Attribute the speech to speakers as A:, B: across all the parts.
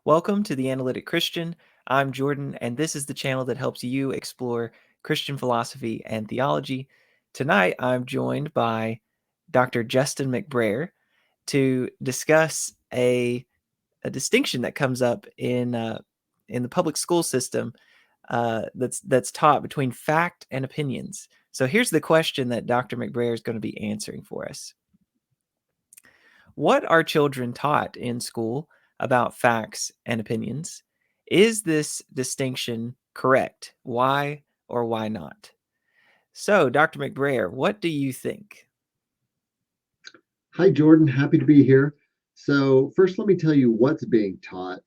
A: Welcome to the Analytic Christian. I'm Jordan, and this is the channel that helps you explore Christian philosophy and theology. Tonight, I'm joined by Dr. Justin McBrayer to discuss a distinction that comes up in the public school system that's taught between fact and opinions. So here's the question that Dr. McBrayer is going to be answering for us. What are children taught in school about facts and opinions? Is this distinction correct? Why or why not? So, Dr. McBrayer, what do you think?
B: Hi, Jordan. Happy to be here. So, first, let me tell you what's being taught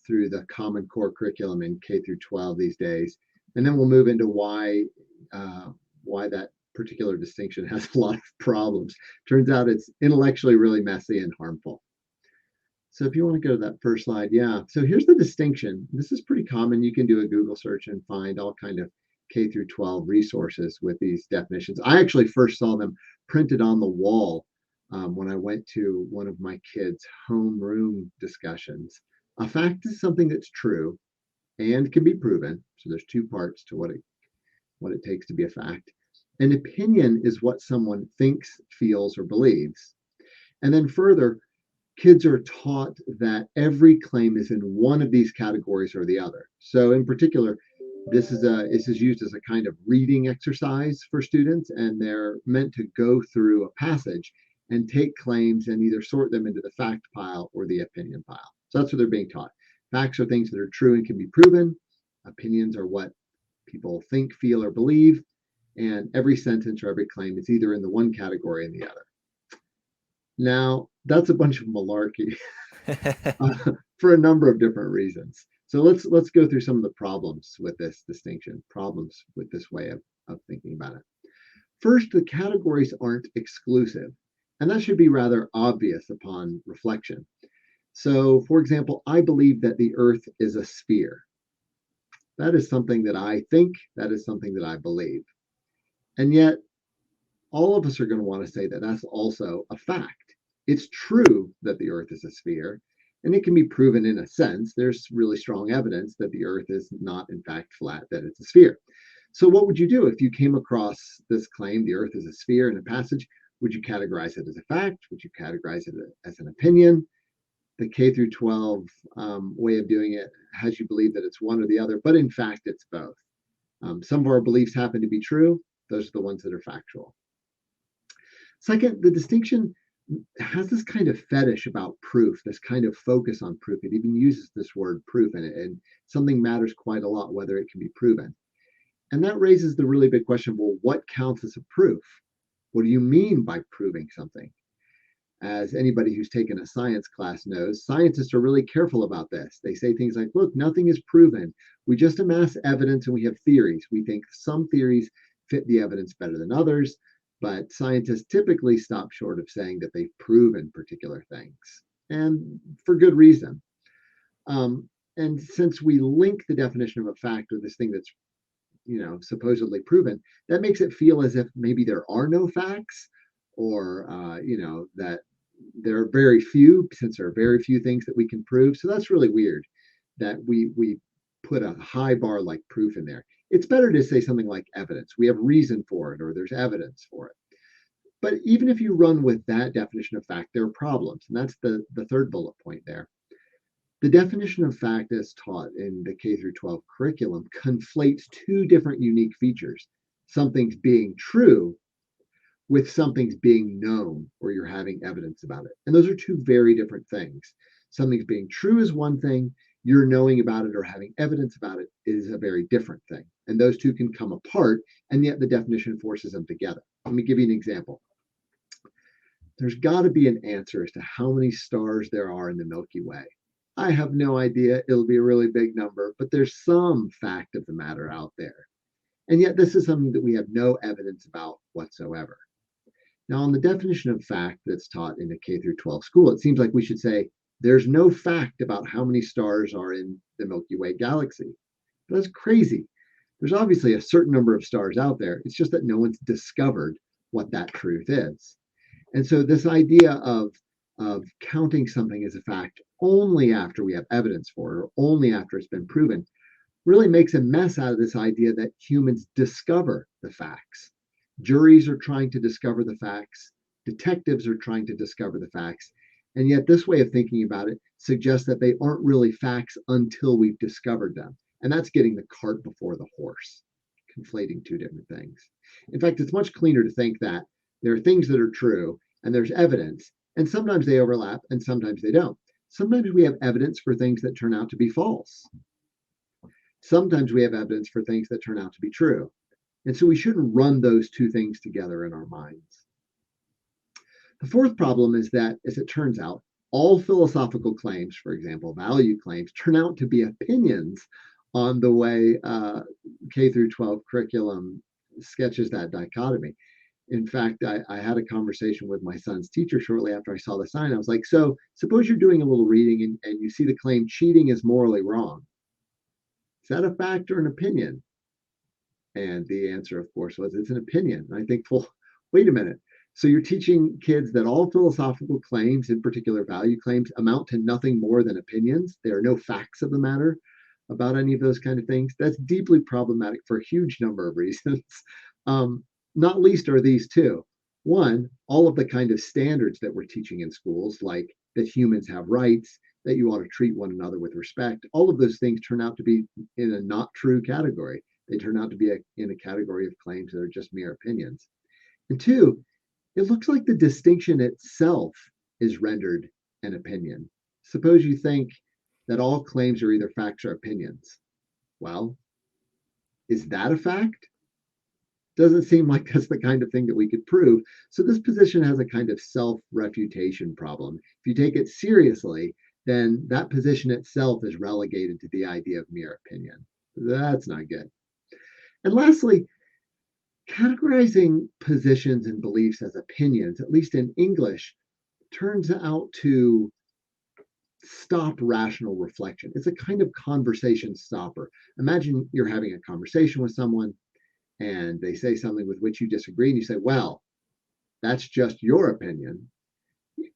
B: through the Common Core curriculum in K through 12 these days, and then we'll move into why that particular distinction has a lot of problems. Turns out it's intellectually really messy and harmful. So, if you want to go to that first slide, yeah. So here's the distinction. This is pretty common. You can do a Google search and find all kind of K through 12 resources with these definitions. I actually first saw them printed on the wall when I went to one of my kids' homeroom discussions. A fact is something that's true and can be proven. So there's two parts to what it takes to be a fact. An opinion is what someone thinks, feels, or believes. And then further, kids are taught that every claim is in one of these categories or the other. So in particular, this is used as a kind of reading exercise for students, and they're meant to go through a passage and take claims and either sort them into the fact pile or the opinion pile. So that's what they're being taught. Facts are things that are true and can be proven. Opinions are what people think, feel, or believe. And every sentence or every claim is either in the one category or the other. Now, that's a bunch of malarkey for a number of different reasons. So let's go through some of the problems with this distinction, problems with this way of thinking about it. First, the categories aren't exclusive, and that should be rather obvious upon reflection. So, for example, I believe that the earth is a sphere. That is something that I think, that is something that I believe. And yet, all of us are going to want to say that that's also a fact. It's true that the earth is a sphere, and it can be proven in a sense. There's really strong evidence that the earth is not, in fact, flat, that it's a sphere. So, what would you do if you came across this claim, the earth is a sphere, in a passage? Would you categorize it as a fact? Would you categorize it as an opinion? The K through 12 way of doing it has you believe that it's one or the other, but in fact, it's both. Some of our beliefs happen to be true. Those are the ones that are factual. Second, the distinction has this kind of fetish about proof, this kind of focus on proof. It even uses this word proof in it, and something matters quite a lot whether it can be proven. And that raises the really big question, well, what counts as a proof? What do you mean by proving something? As anybody who's taken a science class knows, scientists are really careful about this. They say things like, look, nothing is proven. We just amass evidence and we have theories. We think some theories fit the evidence better than others, but scientists typically stop short of saying that they've proven particular things, and for good reason. And since we link the definition of a fact with this thing that's supposedly proven, that makes it feel as if maybe there are no facts, or that there are very few, since there are very few things that we can prove. So that's really weird that we put a high bar like proof in there. It's better to say something like evidence. We have reason for it, or there's evidence for it. But even if you run with that definition of fact, there are problems. And that's the third bullet point there. The definition of fact as taught in the K through 12 curriculum conflates two different unique features: something's being true with something's being known, or you're having evidence about it. And those are two very different things. Something's being true is one thing, you're knowing about it or having evidence about it is a very different thing. And those two can come apart, and yet the definition forces them together. Let me give you an example. There's got to be an answer as to how many stars there are in the Milky Way. I have no idea. It'll be a really big number, but there's some fact of the matter out there. And yet, this is something that we have no evidence about whatsoever. Now, on the definition of fact that's taught in a K through 12 school, it seems like we should say there's no fact about how many stars are in the Milky Way galaxy. But that's crazy. There's obviously a certain number of stars out there. It's just that no one's discovered what that truth is. And so, this idea of of counting something as a fact only after we have evidence for it or only after it's been proven really makes a mess out of this idea that humans discover the facts. Juries are trying to discover the facts, detectives are trying to discover the facts, and yet this way of thinking about it suggests that they aren't really facts until we've discovered them. And that's getting the cart before the horse, conflating two different things. In fact, it's much cleaner to think that there are things that are true and there's evidence, and sometimes they overlap and sometimes they don't. Sometimes we have evidence for things that turn out to be false. Sometimes we have evidence for things that turn out to be true. And so we shouldn't run those two things together in our minds. The fourth problem is that, as it turns out, all philosophical claims, for example, value claims, turn out to be opinions on the way K through 12 curriculum sketches that dichotomy. In fact, I had a conversation with my son's teacher shortly after I saw the sign. I was like, so suppose you're doing a little reading and you see the claim cheating is morally wrong. Is that a fact or an opinion? And the answer, of course, was it's an opinion. And I think, well, wait a minute. So you're teaching kids that all philosophical claims, in particular value claims, amount to nothing more than opinions. There are no facts of the matter about any of those kind of things. That's deeply problematic for a huge number of reasons. Not least are these two. One, all of the kind of standards that we're teaching in schools, like that humans have rights, that you ought to treat one another with respect, all of those things turn out to be in a not true category. They turn out to be in a category of claims that are just mere opinions. And two, it looks like the distinction itself is rendered an opinion. Suppose you think that all claims are either facts or opinions. Well, is that a fact? Doesn't seem like that's the kind of thing that we could prove. So this position has a kind of self-refutation problem. If you take it seriously, then that position itself is relegated to the idea of mere opinion. That's not good. And lastly, categorizing positions and beliefs as opinions, at least in English, turns out to stop rational reflection. It's a kind of conversation stopper. Imagine you're having a conversation with someone and they say something with which you disagree, and you say, well, that's just your opinion.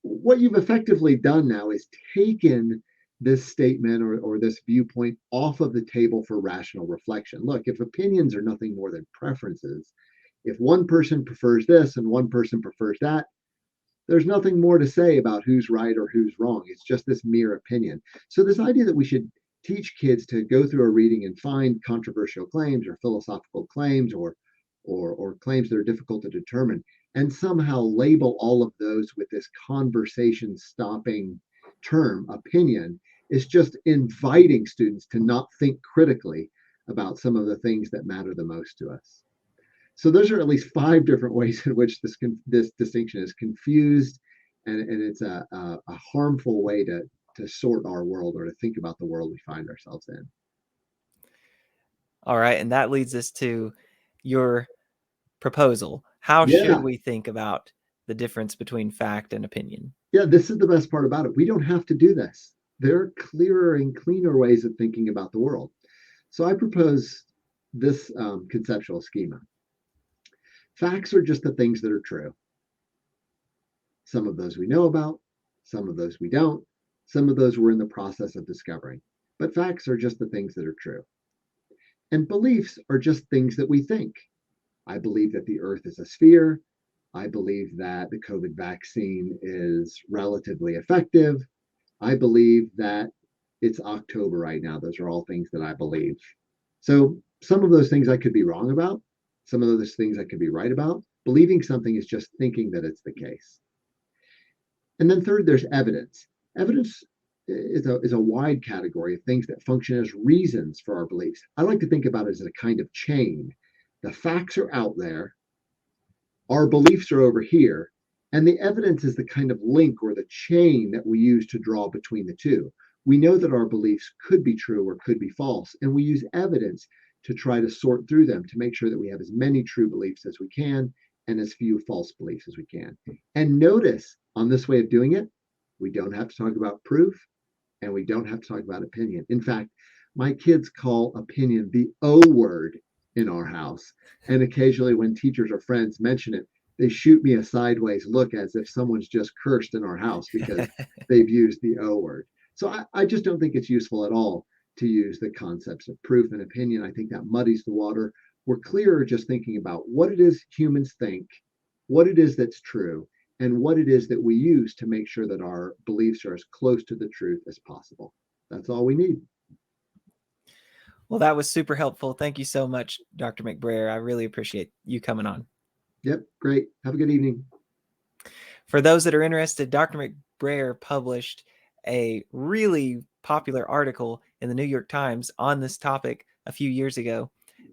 B: What you've effectively done now is taken this statement or this viewpoint off of the table for rational reflection. Look, if opinions are nothing more than preferences, if one person prefers this and one person prefers that, there's nothing more to say about who's right or who's wrong. It's just this mere opinion. So this idea that we should teach kids to go through a reading and find controversial claims or philosophical claims or claims that are difficult to determine and somehow label all of those with this conversation stopping term opinion is just inviting students to not think critically about some of the things that matter the most to us. So those are at least 5 different ways in which this distinction is confused, and it's a harmful way to sort our world or to think about the world we find ourselves in.
A: All right, and that leads us to your proposal. How should
B: Yeah,
A: we think about the difference between fact and opinion?
B: yeah, this is the best part about it. We don't have to do this. There are clearer and cleaner ways of thinking about the world. So I propose this conceptual schema. Facts are just the things that are true. Some of those we know about, some of those we don't, some of those we're in the process of discovering. But facts are just the things that are true. And beliefs are just things that we think. I believe that the earth is a sphere. I believe that the COVID vaccine is relatively effective. I believe that it's October right now. Those are all things that I believe. So some of those things I could be wrong about. Some of those things I could be right about. Believing something is just thinking that it's the case. And then third, there's evidence. Evidence is a wide category of things that function as reasons for our beliefs. I like to think about it as a kind of chain. The facts are out there, our beliefs are over here, and the evidence is the kind of link or the chain that we use to draw between the two. We know that our beliefs could be true or could be false, and we use evidence to try to sort through them to make sure that we have as many true beliefs as we can and as few false beliefs as we can. And notice on this way of doing it, we don't have to talk about proof and we don't have to talk about opinion. In fact, my kids call opinion the O word in our house. And occasionally, when teachers or friends mention it, they shoot me a sideways look as if someone's just cursed in our house because they've used the O word. So I just don't think it's useful at all to use the concepts of proof and opinion. I think that muddies the water. We're clearer just thinking about what it is humans think, what it is that's true, and what it is that we use to make sure that our beliefs are as close to the truth as possible. That's all we need.
A: Well, that was super helpful. Thank you so much, Dr. McBrayer. I really appreciate you coming on.
B: Yep, great. Have a good evening.
A: For those that are interested, Dr. McBrayer published a really popular article in the New York Times on this topic a few years ago.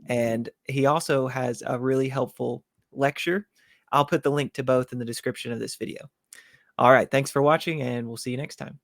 A: And he also has a really helpful lecture. I'll put the link to both in the description of this video. All right, thanks for watching, and we'll see you next time.